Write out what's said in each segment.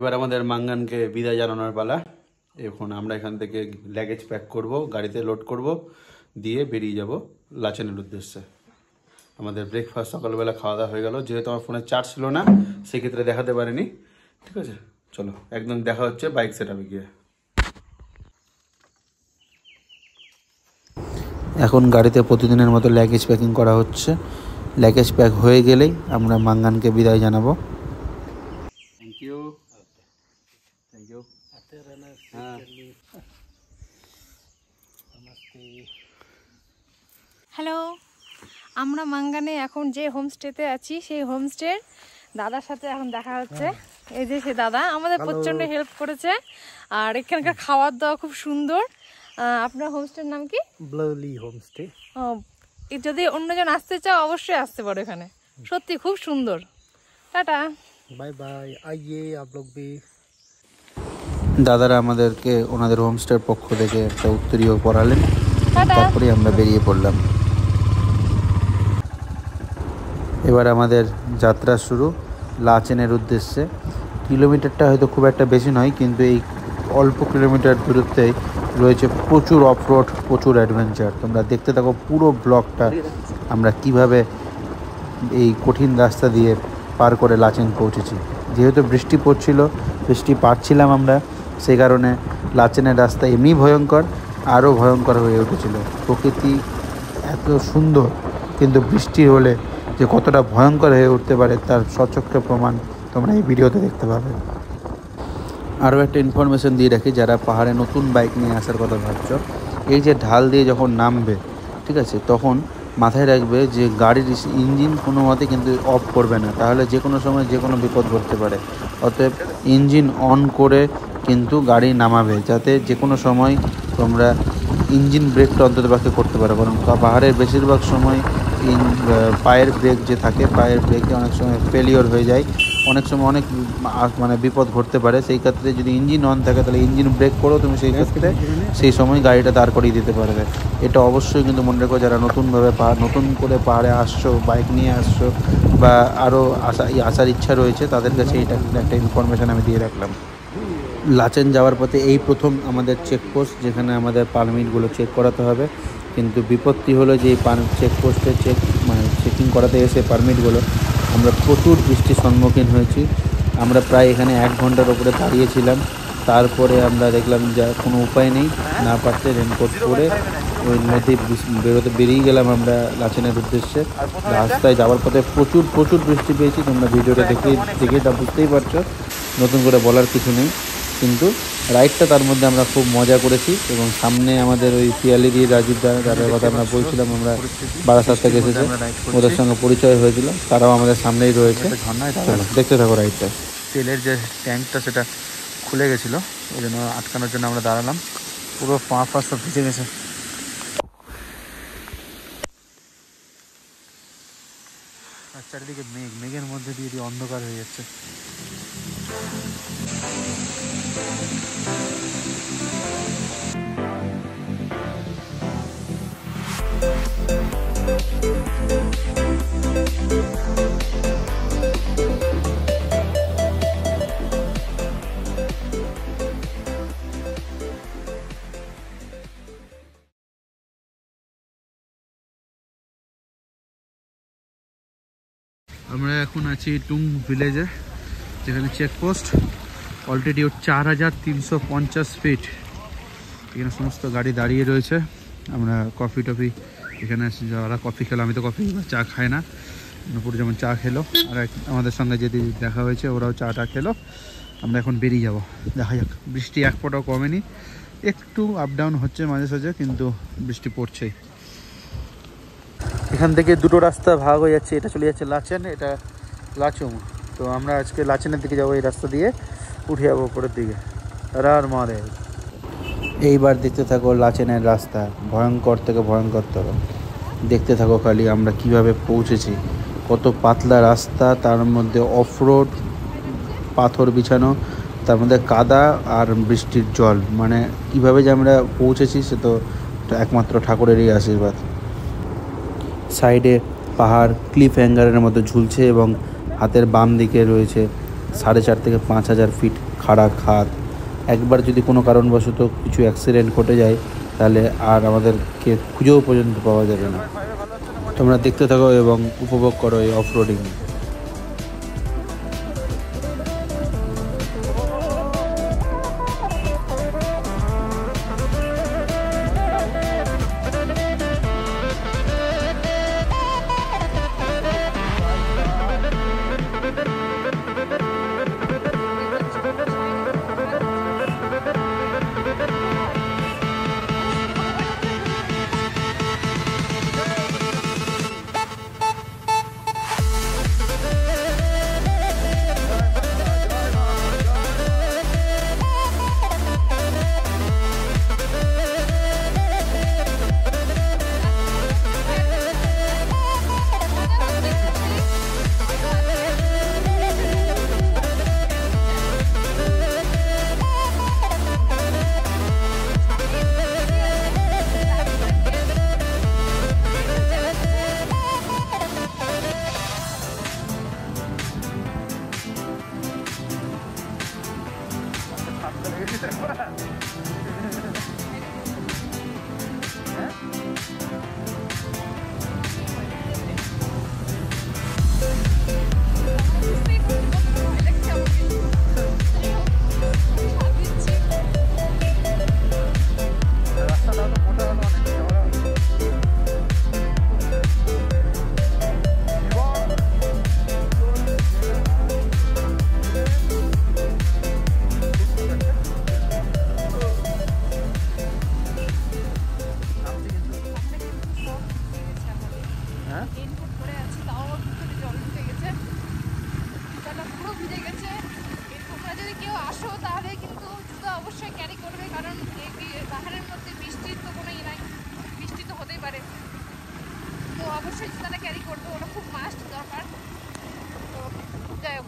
এবার আমাদের মাঙ্গানকে বিদায় জানানোর পালা। এখন আমরা এখান থেকে লাগেজ প্যাক করব, গাড়িতে লোড করব, দিয়ে বেরিয়ে যাব লাচেনের উদ্দেশ্যে। আমাদের ব্রেকফাস্ট সকালবেলা খাওয়া দাওয়া হয়ে গেল। যেহেতু আমার ফোনে চার্জ ছিল না, সেক্ষেত্রে দেখাতে পারিনি। ঠিক আছে, চলো একদম দেখা হচ্ছে বাইক সেটআপে গিয়ে। এখন গাড়িতে প্রতিদিনের মতো লাগেজ প্যাকিং করা হচ্ছে। লাগেজ প্যাক হয়ে গেলেই আমরা মাঙ্গানকে বিদায় জানাবো। Thank you, thank you. Hello, আমরা মাঙ্গানে এখন যে হোমস্টেতে আছি সেই হোমস্টের দাদার সাথে এখন দেখা হচ্ছে। এই যে সে দাদা আমাদের প্রচন্ড হেল্প করেছে। আর এখানকার খাওয়ার দাওয়া খুব সুন্দর। আপনার হোমস্টের নাম কি? ব্লাউলি হোমস্টে। যদি অন্যজন আসতে চাও অবশ্যই আসতে পারো এখানে, সত্যি খুব সুন্দর। Tata, bye bye. আইয়ে আপ লোগ ভি। দাদারা আমাদেরকে ওনাদের হোমস্টের পক্ষ থেকে একটা উত্তরীয় পড়ালেন, টাটা। তারপরে আমরা বেরিয়ে পড়লাম। এবার আমাদের যাত্রা শুরু লাচেনের উদ্দেশ্যে। কিলোমিটারটা হয়তো খুব একটা বেশি নয়, কিন্তু এই অল্প কিলোমিটার দূরত্বেই রয়েছে প্রচুর অফরোড, প্রচুর অ্যাডভেঞ্চার। তোমরা দেখতে থাকো পুরো ব্লগটা, আমরা কিভাবে এই কঠিন রাস্তা দিয়ে পার করে লাচেন পৌঁছেছি। যেহেতু বৃষ্টি পড়ছিল, বৃষ্টি পারছিলাম আমরা, সেই কারণে লাচেনের রাস্তা এমনি ভয়ঙ্কর, আরও ভয়ঙ্কর হয়ে উঠেছিল। প্রকৃতি এত সুন্দর, কিন্তু বৃষ্টি হলে যে কতটা ভয়ঙ্কর হয়ে উঠতে পারে তার সচক্ষে প্রমাণ তোমরা এই ভিডিওতে দেখতে পাবে। আরও একটা ইনফরমেশন দিয়ে রাখি, যারা পাহাড়ে নতুন বাইক নিয়ে আসার কথা ভাবছ, এই যে ঢাল দিয়ে যখন নামবে, ঠিক আছে, তখন মাথায় রাখবে যে গাড়ির ইঞ্জিন কোনো মতে কিন্তু অফ করবে না, তাহলে যে কোনো সময় যে কোনো বিপদ ঘটতে পারে। অতএব ইঞ্জিন অন করে কিন্তু গাড়ি নামাবে, যাতে যে কোনো সময় তোমরা ইঞ্জিন ব্রেকটা অন্ততপক্ষে করতে পারো। কারণ পাহাড়ের বেশিরভাগ সময় পায়ের ব্রেক যে থাকে, পায়ের ব্রেকে অনেক সময় ফেলিওর হয়ে যায়, অনেক সময় অনেক মানে বিপদ ঘটতে পারে। সেই ক্ষেত্রে যদি ইঞ্জিন অন থাকে তাহলে ইঞ্জিন ব্রেক করো তুমি, সেই ক্ষেত্রে সেই সময় গাড়িটা দাঁড় করিয়ে দিতে পারবে। এটা অবশ্যই কিন্তু মনে রেখো, যারা নতুন করে পাহাড়ে আসছো, বাইক নিয়ে আসছো, বা আরও আসার ইচ্ছা রয়েছে, তাদের কাছে এটা একটা ইনফরমেশান আমি দিয়ে রাখলাম। লাচেন যাওয়ার পথে এই প্রথম আমাদের চেকপোস্ট, যেখানে আমাদের পারমিটগুলো চেক করাতে হবে। কিন্তু বিপত্তি হলো যে এই চেকপোস্টে চেকিং করাতে এসে পারমিটগুলো আমরা প্রচুর বৃষ্টির সম্মুখীন হয়েছি। আমরা প্রায় এখানে 1 ঘন্টার ওপরে দাঁড়িয়েছিলাম। তারপরে আমরা দেখলাম যে কোনো উপায় নেই, না পারতে রেনকোট পরে ওই নদী বেরিয়ে গেলাম আমরা লাচেনের উদ্দেশ্যে। রাস্তায় যাওয়ার পথে প্রচুর বৃষ্টি পেয়েছি। তোমরা ভিডিওটা দেখে তা বুঝতেই পারছো, নতুন করে বলার কিছু নেই। কিন্তু রাইডটা তার মধ্যে আমরা খুব মজা করেছি। এবং সামনে আমাদের ওই পিয়ালিদি রাজীব যাদের কথা আমরা বলছিলাম, আমরা বারাসাত থেকে এসেছে, ওদের সঙ্গে পরিচয় হয়েছিল, তারাও আমাদের সামনেই রয়েছে। চলো দেখতে থাকো রাইডটা। তেলের যে ট্যাঙ্কটা সেটা খুলে গেছিলো, ওই জন্য আটকানোর জন্য আমরা দাঁড়ালাম। পুরো পা সব ভিজে গেছে। আর চারিদিকে মেঘের মধ্যে দিয়ে অন্ধকার হয়ে যাচ্ছে। আমরা এখন আছি টুং ভিলেজে, যেখানে চেকপোস্ট অলরেডি 4350 ফিট। এখানে সমস্ত গাড়ি দাঁড়িয়ে রয়েছে। আমরা কফি টফি এখানে যারা কফি খেলো, আমি তো কফি বা চা খাই না, নূপুর যেমন চা খেলো, আর আমাদের সঙ্গে যদি দেখা হয়েছে ওরাও চাটা খেলো। আমরা এখন বেরিয়ে যাব, দেখা যাক। বৃষ্টি এক ফোঁটাও কমেনি, একটু আপ ডাউন হচ্ছে মাঝে সাঝে, কিন্তু বৃষ্টি পড়ছেই। এখান থেকে দুটো রাস্তা ভাগ হয়ে যাচ্ছে, এটা চলে যাচ্ছে লাচেন, এটা লাচুং। তো আমরা আজকে লাচেনের দিকে যাবো, এই রাস্তা দিয়ে উঠে যাবো উপরের দিকে। আর মারে এইবার দেখতে থাকো লাচেনের রাস্তা, ভয়ঙ্কর থেকে ভয়ঙ্করতর। দেখতে থাকো খালি আমরা কিভাবে পৌঁছেছি। কত পাতলা রাস্তা, তার মধ্যে অফরোড, পাথর বিছানো, তার মধ্যে কাদা আর বৃষ্টির জল। মানে কিভাবে যে আমরা পৌঁছেছি সে তো একমাত্র ঠাকুরেরই আশীর্বাদ। সাইডে পাহাড় ক্লিফ হ্যাঙ্গারের মতো ঝুলছে, এবং হাতের বাম দিকে রয়েছে 4,500 থেকে 5,000 ফিট খাড়া খাদ। একবার যদি কোনো কারণবশত কিছু অ্যাক্সিডেন্ট ঘটে যায় তাহলে আর আমাদেরকে খুঁজেও পর্যন্ত পাওয়া যাবে না। তোমরা দেখতে থাকো এবং উপভোগ করো এই অফ রোডিং। অবশ্যই জুতাটা ক্যারি করবো, ওটা খুব মাস্ট দরকার। তো যাই হোক,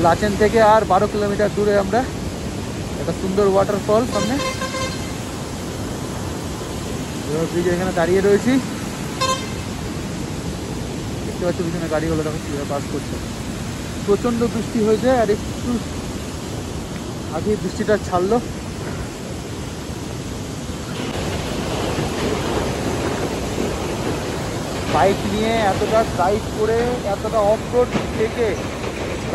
লাচেন থেকে আর 12 কিলোমিটার দূরে আমরা একটা সুন্দর ওয়াটারফল সামনে ব্রিজ, এখানে দাঁড়িয়ে রয়েছি। দেখতে পাচ্ছি পিছনে গাড়িগুলো দেখো কীভাবে পাস করছে। প্রচণ্ড বৃষ্টি হয়েছে আর একটু আগে বৃষ্টিটা ছাড়লো। বাইক নিয়ে এতটা ড্রাইভ করে এতটা অফ রোড থেকে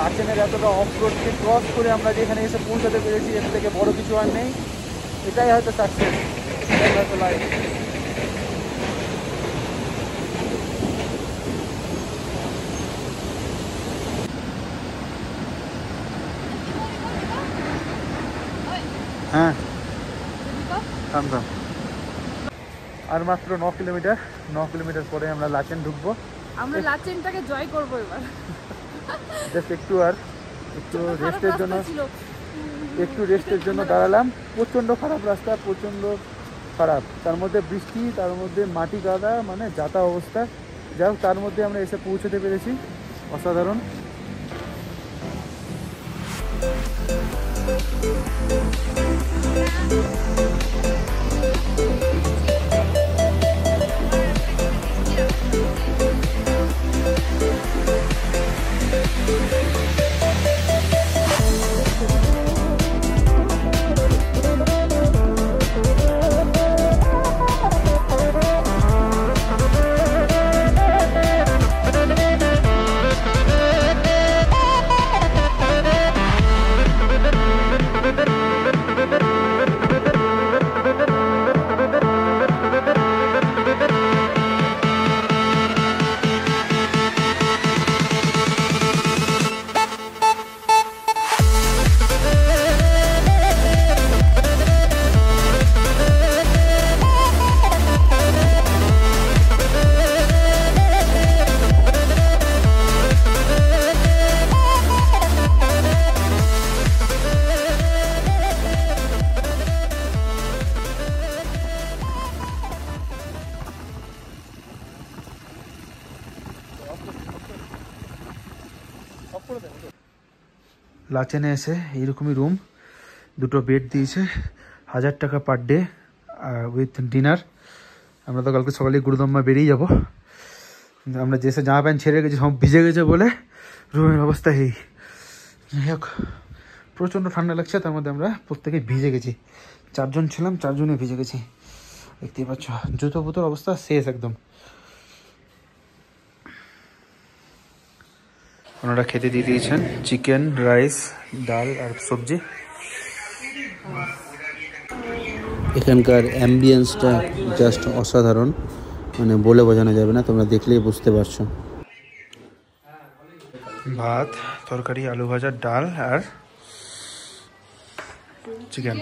লাচেনের এতটা অফ রোডকে ক্রস করে আমরা যেখানে এসে পৌঁছাতে পেরেছি, এর থেকে বড় কিছু আর নেই। এটাই হয়তো সাকসেস, এটাই হয়তো লাইফ। হ্যাঁ থাম। আর মাত্র 9 কিলোমিটার, 9 কিলোমিটার পরে আমরা লাচেন ঢুকবো। আমরা লাচেনটাকে জয় করবো এবার। জাস্ট একটু রেস্টের জন্য দাঁড়ালাম। প্রচণ্ড খারাপ রাস্তা, প্রচণ্ড খারাপ, তার মধ্যে বৃষ্টি, তার মধ্যে মাটি কাদা, মানে যাতা অবস্থা। যাই হোক, তার মধ্যে আমরা এসে পৌঁছতে পেরেছি, অসাধারণ। লাচেনে এসে এইরকমই রুম, দুটো বেড দিয়েছে, 1000 টাকা পার ডে উইথ ডিনার। আমরা তো কালকে সকালে গুরুদম্মা বেরিয়ে যাব। আমরা যেসে জামা প্যান্ট ছেড়ে গেছি সব ভিজে গেছে বলে রুমের অবস্থা এই। যাই হোক, প্রচণ্ড ঠান্ডা লাগছে, তার মধ্যে আমরা প্রত্যেকে ভিজে গেছি। 4 জন ছিলাম, 4 জনে ভিজে গেছি, দেখতেই পাচ্ছ। জুতো পুতোর অবস্থা শেষ একদম। ওনারা খেতে দিয়ে দিয়েছেন চিকেন, রাইস, ডাল আর সবজি। এখানকার অ্যাম্বিয়েন্সটা জাস্ট অসাধারণ, মানে বলে বোঝানো যাবে না, তোমরা দেখলেই বুঝতে পারছো। ভাত, তরকারি, আলু ভাজা, ডাল আর চিকেন।